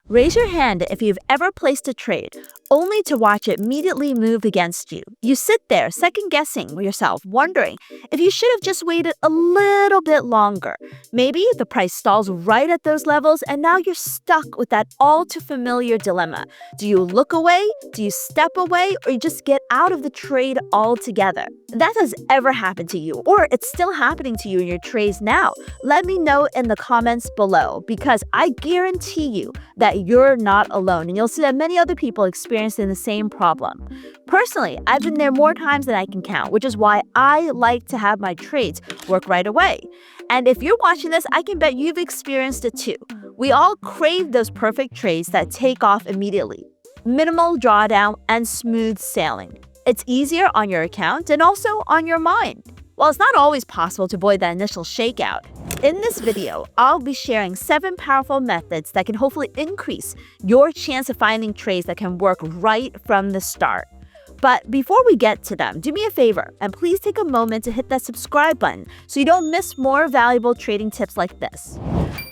Raise your hand if you've ever placed a trade only to watch it immediately move against you. You sit there second-guessing yourself, wondering if you should have just waited a little bit longer. Maybe the price stalls right at those levels and now you're stuck with that all-too-familiar dilemma. Do you look away? Do you step away? Or you just get out of the trade altogether? If that has ever happened to you, or it's still happening to you in your trades now, let me know in the comments below, because I guarantee you that you're not alone, and you'll see that many other people experiencing the same problem. Personally, I've been there more times than I can count, which is why I like to have my trades work right away. And if you're watching this, I can bet you've experienced it too. We all crave those perfect trades that take off immediately. Minimal drawdown and smooth sailing. It's easier on your account and also on your mind. While it's not always possible to avoid that initial shakeout, in this video, I'll be sharing 7 powerful methods that can hopefully increase your chance of finding trades that can work right from the start. But before we get to them, do me a favor and please take a moment to hit that subscribe button so you don't miss more valuable trading tips like this.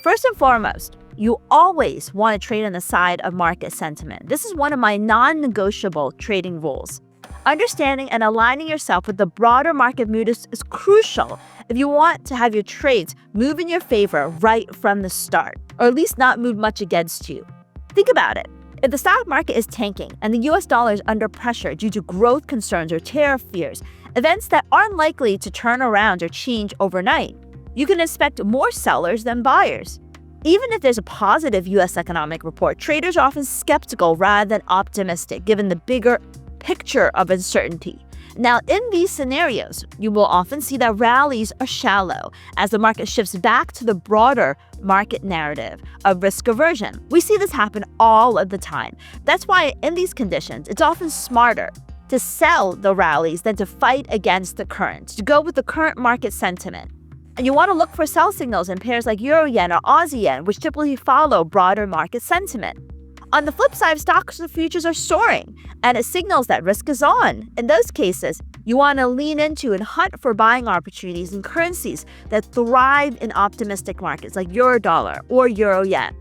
First and foremost, you always want to trade on the side of market sentiment. This is one of my non-negotiable trading rules. Understanding and aligning yourself with the broader market mood is crucial if you want to have your trades move in your favor right from the start, or at least not move much against you. Think about it. If the stock market is tanking and the US dollar is under pressure due to growth concerns or tariff fears, events that aren't likely to turn around or change overnight, you can expect more sellers than buyers. Even if there's a positive US economic report, traders are often skeptical rather than optimistic, given the bigger picture of uncertainty. Now, in these scenarios, you will often see that rallies are shallow as the market shifts back to the broader market narrative of risk aversion. We see this happen all of the time. That's why in these conditions, it's often smarter to sell the rallies than to fight against the current, to go with the current market sentiment. And you want to look for sell signals in pairs like Euro Yen or Aussie Yen, which typically follow broader market sentiment. On the flip side, stocks and futures are soaring, and it signals that risk is on. In those cases, you want to lean into and hunt for buying opportunities in currencies that thrive in optimistic markets like Eurodollar or Euro Yen.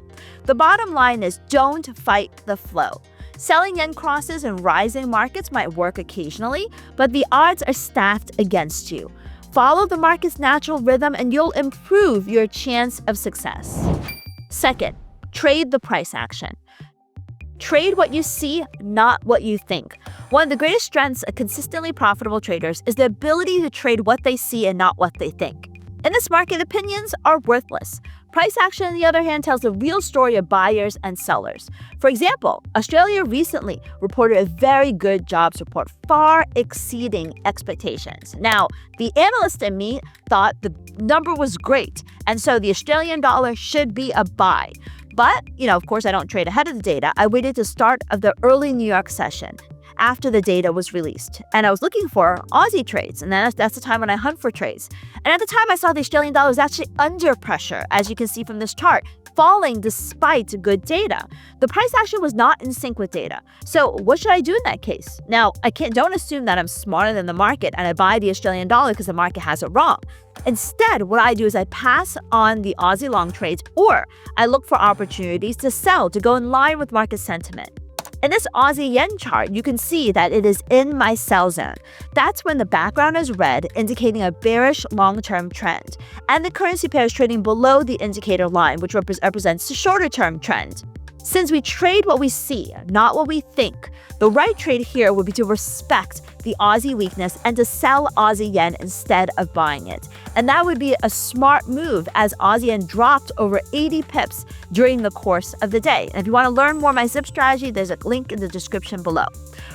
The bottom line is don't fight the flow. Selling yen crosses in rising markets might work occasionally, but the odds are stacked against you. Follow the market's natural rhythm and you'll improve your chance of success. Second, trade the price action. Trade what you see, not what you think. One of the greatest strengths of consistently profitable traders is the ability to trade what they see and not what they think. In this market, opinions are worthless. Price action, on the other hand, tells the real story of buyers and sellers. For example, Australia recently reported a very good jobs report, far exceeding expectations. Now, the analyst in me thought the number was great, and so the Australian dollar should be a buy. But, of course, I don't trade ahead of the data. I waited to start of the early New York session after the data was released. And I was looking for Aussie trades. And that's the time when I hunt for trades. And at the time, I saw the Australian dollar was actually under pressure, as you can see from this chart, falling despite good data. The price action was not in sync with data. So what should I do in that case? Now, don't assume that I'm smarter than the market and I buy the Australian dollar because the market has it wrong. Instead, what I do is I pass on the Aussie long trades, or I look for opportunities to sell to go in line with market sentiment. In this Aussie Yen chart, you can see that it is in my sell zone. That's when the background is red, indicating a bearish long-term trend, and the currency pair is trading below the indicator line, which represents the shorter-term trend. Since we trade what we see, not what we think, the right trade here would be to respect the Aussie weakness and to sell Aussie Yen instead of buying it. And that would be a smart move, as Aussie Yen dropped over 80 pips during the course of the day. And if you want to learn more of my zip strategy, there's a link in the description below.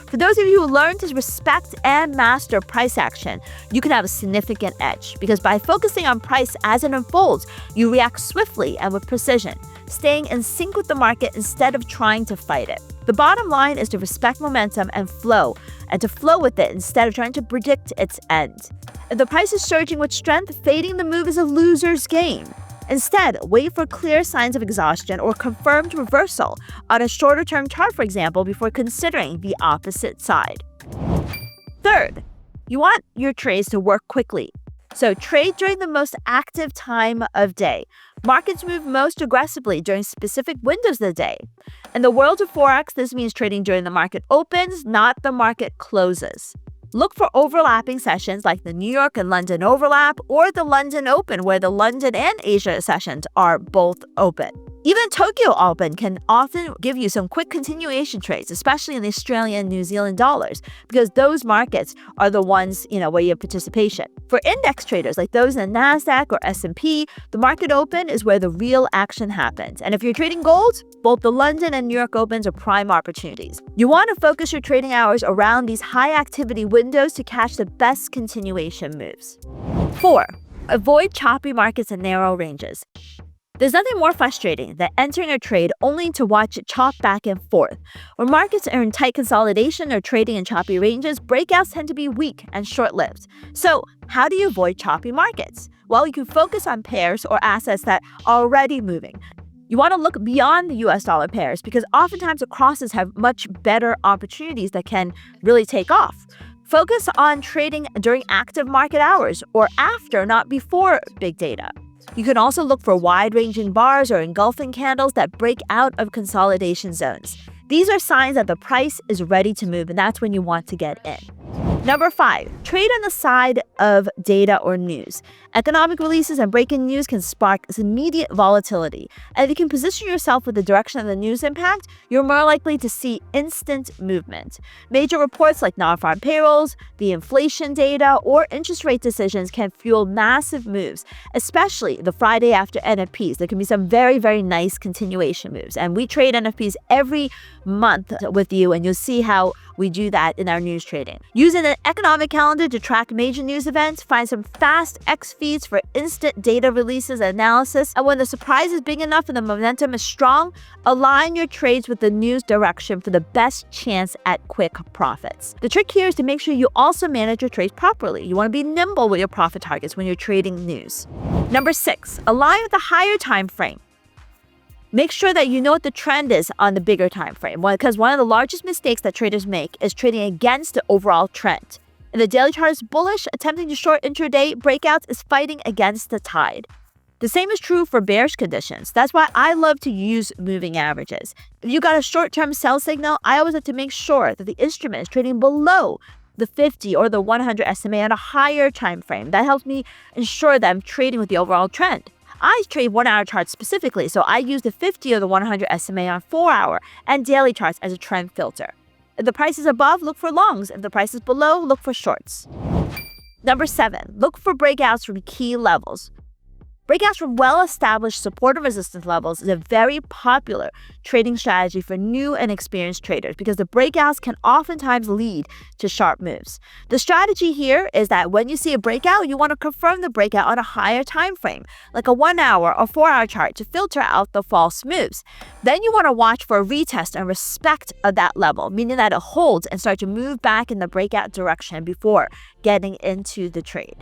For those of you who learn to respect and master price action, you can have a significant edge, because by focusing on price as it unfolds, you react swiftly and with precision, staying in sync with the market instead of trying to fight it. The bottom line is to respect momentum and to flow with it instead of trying to predict its end. If the price is surging with strength, fading the move is a loser's game. Instead, wait for clear signs of exhaustion or confirmed reversal on a shorter-term chart, for example, before considering the opposite side. Third, you want your trades to work quickly. So trade during the most active time of day. Markets move most aggressively during specific windows of the day. In the world of Forex, this means trading during the market opens, not the market closes. Look for overlapping sessions like the New York and London overlap or the London Open, where the London and Asia sessions are both open. Even Tokyo Open can often give you some quick continuation trades, especially in the Australian and New Zealand dollars, because those markets are the ones, where you have participation. For index traders like those in the NASDAQ or S&P, the market open is where the real action happens. And if you're trading gold, both the London and New York Opens are prime opportunities. You want to focus your trading hours around these high activity windows to catch the best continuation moves. 4. Avoid choppy markets and narrow ranges. There's nothing more frustrating than entering a trade only to watch it chop back and forth. When markets are in tight consolidation or trading in choppy ranges, breakouts tend to be weak and short-lived. So, how do you avoid choppy markets? Well, you can focus on pairs or assets that are already moving. You want to look beyond the US dollar pairs because oftentimes the crosses have much better opportunities that can really take off. Focus on trading during active market hours or after, not before big data. You can also look for wide-ranging bars or engulfing candles that break out of consolidation zones. These are signs that the price is ready to move, and that's when you want to get in. Number 5, trade on the side of data or news. Economic releases and breaking news can spark immediate volatility. And if you can position yourself with the direction of the news impact, you're more likely to see instant movement. Major reports like non-farm payrolls, the inflation data, or interest rate decisions can fuel massive moves, especially the Friday after NFPs. There can be some very, very nice continuation moves. And we trade NFPs every month with you, and you'll see how we do that in our news trading. Using an economic calendar to track major news events, find some fast X feeds for instant data releases and analysis, and when the surprise is big enough and the momentum is strong, align your trades with the news direction for the best chance at quick profits. The trick here is to make sure you also manage your trades properly. You want to be nimble with your profit targets when you're trading news. Number 6, align with a higher time frame. Make sure that you know what the trend is on the bigger time frame, because one of the largest mistakes that traders make is trading against the overall trend. If the daily chart is bullish, attempting to short intraday breakouts is fighting against the tide. The same is true for bearish conditions. That's why I love to use moving averages. If you got a short-term sell signal, I always have to make sure that the instrument is trading below the 50 or the 100 SMA on a higher time frame. That helps me ensure that I'm trading with the overall trend. I trade 1-hour charts specifically, so I use the 50 or the 100 SMA on 4-hour and daily charts as a trend filter. If the price is above, look for longs. If the price is below, look for shorts. Number 7, look for breakouts from key levels. Breakouts from well-established support and resistance levels is a very popular trading strategy for new and experienced traders because the breakouts can oftentimes lead to sharp moves. The strategy here is that when you see a breakout, you want to confirm the breakout on a higher time frame, like a 1-hour or 4-hour chart to filter out the false moves. Then you want to watch for a retest and respect of that level, meaning that it holds and start to move back in the breakout direction before getting into the trade.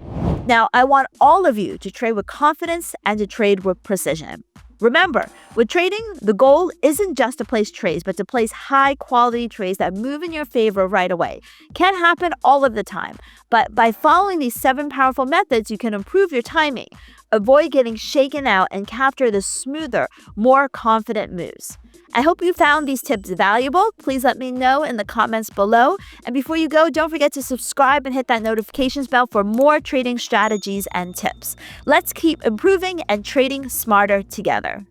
Now, I want all of you to trade with confidence and to trade with precision. Remember, with trading, the goal isn't just to place trades, but to place high-quality trades that move in your favor right away. Can't happen all of the time, but by following these 7 powerful methods, you can improve your timing, avoid getting shaken out, and capture the smoother, more confident moves. I hope you found these tips valuable. Please let me know in the comments below. And before you go, don't forget to subscribe and hit that notifications bell for more trading strategies and tips. Let's keep improving and trading smarter together.